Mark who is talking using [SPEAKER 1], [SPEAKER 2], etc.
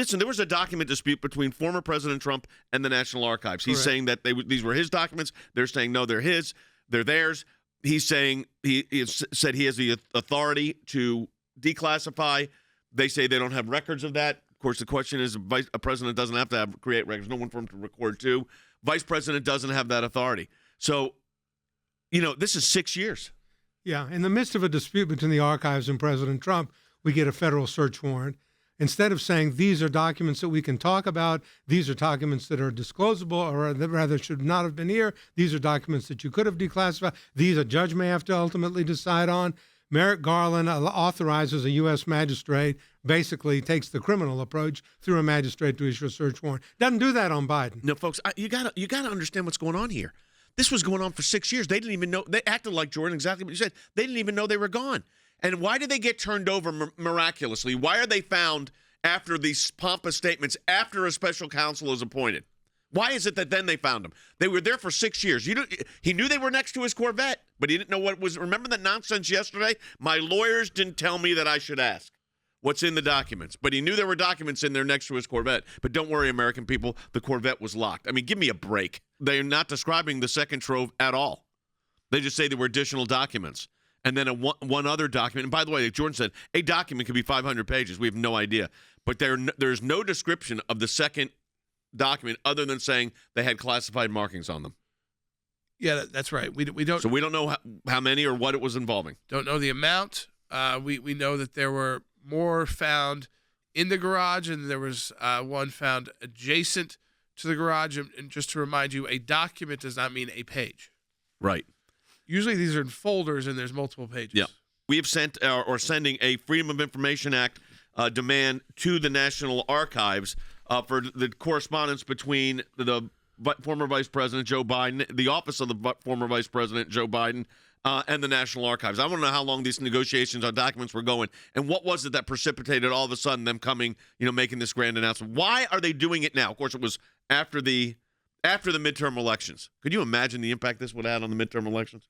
[SPEAKER 1] listen, there was a document dispute between former President Trump and the National Archives. He's saying that these were his documents. They're saying, no, they're his. They're theirs. He's saying he said he has the authority to declassify. They say they don't have records of that. Of course, the question is, a president doesn't have to create records. No one for him to record to. Vice president doesn't have that authority. So, this is 6 years.
[SPEAKER 2] Yeah, in the midst of a dispute between the archives and President Trump, we get a federal search warrant. Instead of saying these are documents that we can talk about, these are documents that are disclosable, or rather should not have been here, these are documents that you could have declassified, these a judge may have to ultimately decide on. Merrick Garland authorizes a U.S. magistrate, basically takes the criminal approach through a magistrate to issue a search warrant. Doesn't do that on Biden.
[SPEAKER 1] No, folks, you gotta understand what's going on here. This was going on for 6 years. They didn't even know. They acted like Jordan, exactly what you said. They didn't even know they were gone. And why did they get turned over miraculously? Why are they found after these pompous statements, after a special counsel is appointed? Why is it that then they found him? They were there for 6 years. He knew they were next to his Corvette, but he didn't know what it was. Remember that nonsense yesterday? My lawyers didn't tell me that I should ask what's in the documents. But he knew there were documents in there next to his Corvette. But don't worry, American people, the Corvette was locked. I mean, give me a break. They're not describing the second trove at all. They just say there were additional documents. And then one other document. And by the way, like Jordan said, a document could be 500 pages. We have no idea. But there's no description of the second document other than saying they had classified markings on them.
[SPEAKER 3] Yeah, that's right. We don't.
[SPEAKER 1] So we don't know how many or what it was involving.
[SPEAKER 3] Don't know the amount. We know that there were more found in the garage, and there was one found adjacent to the garage. And just to remind you, a document does not mean a page.
[SPEAKER 1] Right.
[SPEAKER 3] Usually these are in folders, and there's multiple pages.
[SPEAKER 1] Yeah. We have sent or sending a Freedom of Information Act demand to the National Archives for the correspondence between the former Vice President Joe Biden, the office of the former Vice President Joe Biden, and the National Archives. I want to know how long these negotiations on documents were going, and what was it that precipitated all of a sudden them coming, making this grand announcement. Why are they doing it now? Of course, it was after the midterm elections. Could you imagine the impact this would have on the midterm elections?